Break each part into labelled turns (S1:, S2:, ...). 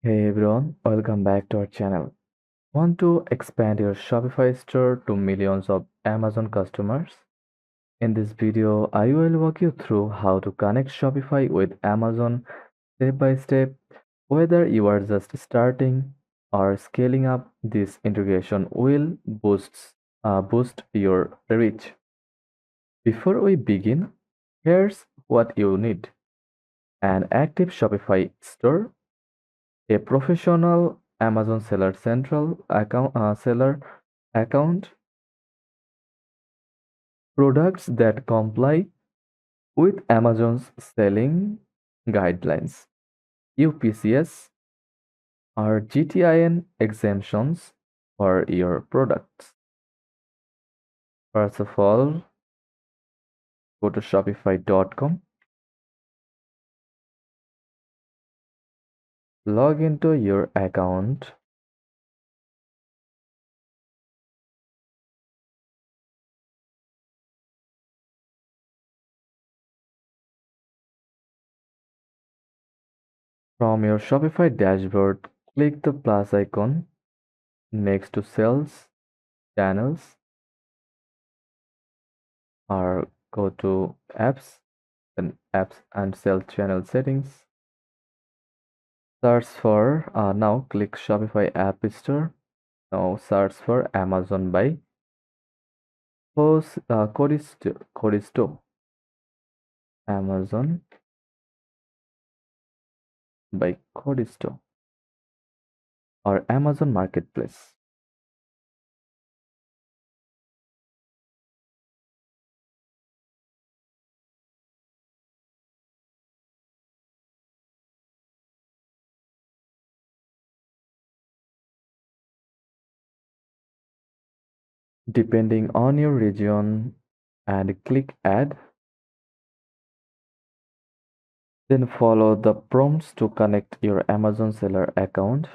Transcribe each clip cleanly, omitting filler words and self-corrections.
S1: Hey everyone, welcome back to our channel. Want to expand your Shopify store to millions of Amazon customers? In this video, I will walk you through how to connect Shopify with Amazon step by step. Whether you are just starting or scaling up, this integration will boost your reach. Before we begin, here's what you need: an active Shopify store, a professional Amazon seller account, products that comply with Amazon's selling guidelines, UPCS or GTIN exemptions for your products. First of all, go to shopify.com, log into your account. From your Shopify dashboard, click the plus icon next to sales channels or go to apps, then apps and sales channel settings. Search for now click Shopify App Store. Now search for Amazon by Codisto. Amazon by Codisto or Amazon Marketplace. Depending on your region, and click Add. Then follow the prompts to connect your Amazon seller account.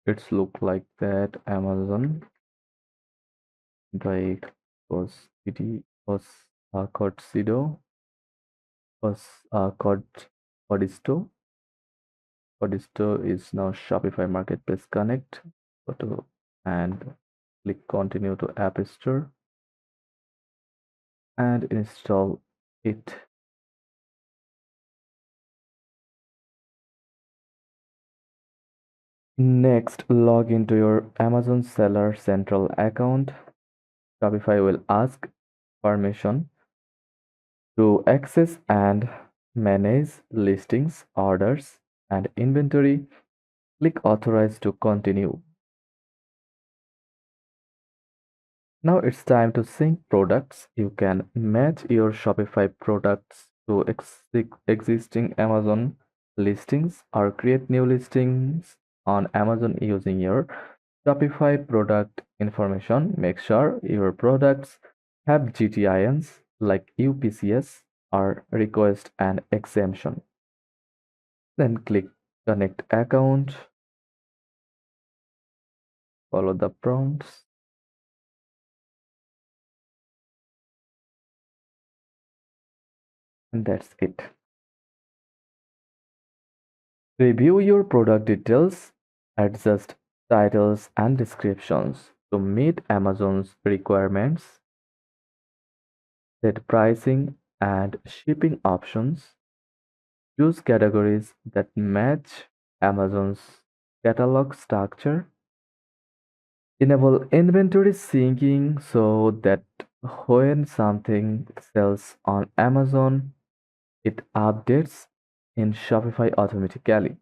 S1: It's look like that Amazon by Cosidi was Codsido was Codisto. Codisto is now Shopify Marketplace Connect. Go to and click Continue to App Store and install it. Next, log into your Amazon Seller Central account. Shopify will ask permission to access and manage listings, orders, and inventory. Click Authorize to continue. Now it's time to sync products. You can match your Shopify products to existing Amazon listings or create new listings on Amazon using your Shopify product information. Make sure your products have GTINs like UPCS or request an exemption. Then click Connect Account. Follow the prompts. And that's it. Review your product details, adjust titles and descriptions to meet Amazon's requirements, set pricing and shipping options, choose categories that match Amazon's catalog structure, enable inventory syncing so that when something sells on Amazon, it updates in Shopify automatically.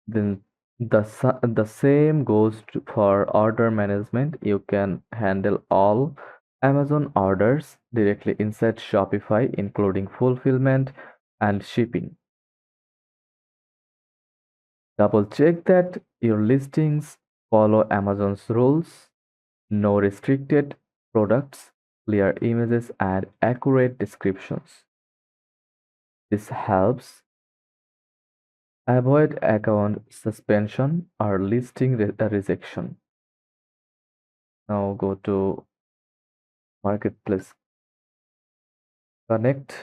S1: Then the same goes for order management. You can handle all Amazon orders directly inside Shopify, including fulfillment and shipping. Double check that your listings follow Amazon's rules. No restricted products, clear images, and accurate descriptions. This helps avoid account suspension or listing rejection. Now go to Marketplace Connect.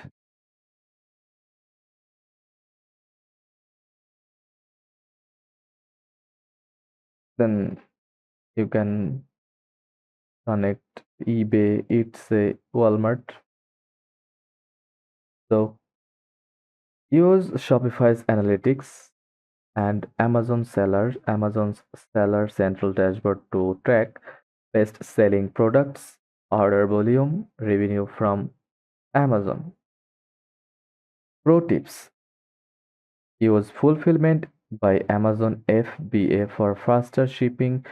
S1: Then you can connect eBay, it's a Walmart. So use Shopify's analytics and Amazon's seller central dashboard to track best selling products, order volume, revenue from Amazon. Pro tips: use fulfillment by Amazon FBA for faster shipping.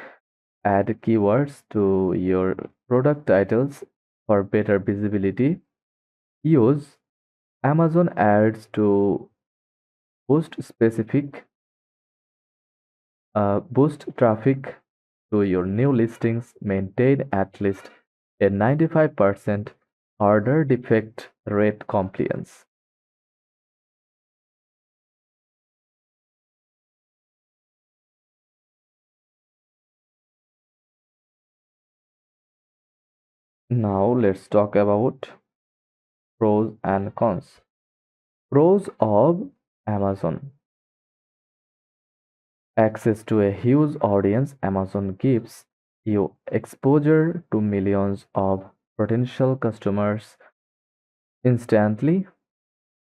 S1: Add keywords to your product titles for better visibility. Use Amazon ads to boost specific boost traffic to your new listings. Maintain at least a 95% order defect rate compliance. Now let's talk about pros and cons. Pros of Amazon: access to a huge audience. Amazon gives you exposure to millions of potential customers instantly.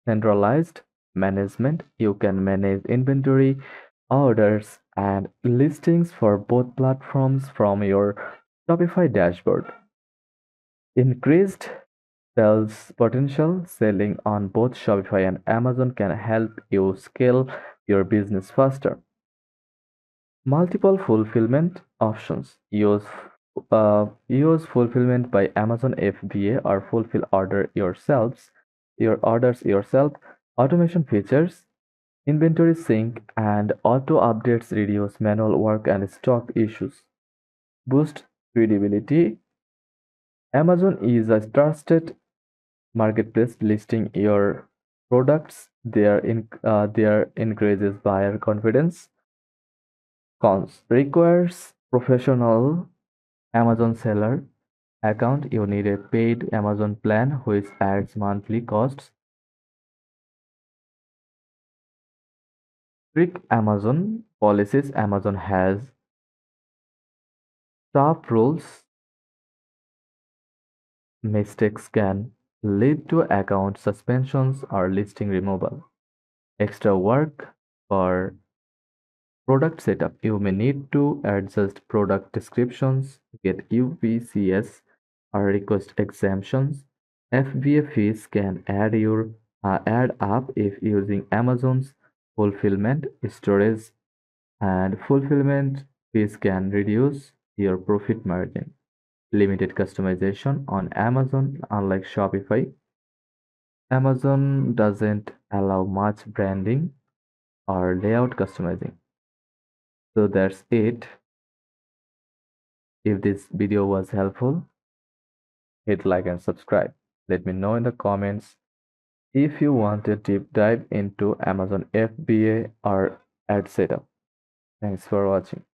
S1: Centralized management: you can manage inventory, orders, and listings for both platforms from your Shopify dashboard. Increased sales potential: selling on both Shopify and Amazon can help you scale your business faster. Multiple fulfillment options: use fulfillment by Amazon FBA or fulfill your orders yourself. Automation features: inventory sync and auto updates reduce manual work and stock issues. Boost credibility: Amazon is a trusted marketplace. Listing your products there increases buyer confidence. Cons: requires professional Amazon seller account. You need a paid Amazon plan which adds monthly costs. Strict Amazon policies: Amazon has tough rules. Mistakes can lead to account suspensions or listing removal. Extra work for product setup: you may need to adjust product descriptions, get UPCS, or request exemptions. FBA fees can add up if using Amazon's fulfillment. Storage and fulfillment fees can reduce your profit margin. Limited customization on Amazon. Unlike Shopify, Amazon doesn't allow much branding or layout customizing. So that's it. If this video was helpful, hit like and subscribe. Let me know in the comments if you want a deep dive into Amazon FBA or ad setup. Thanks for watching.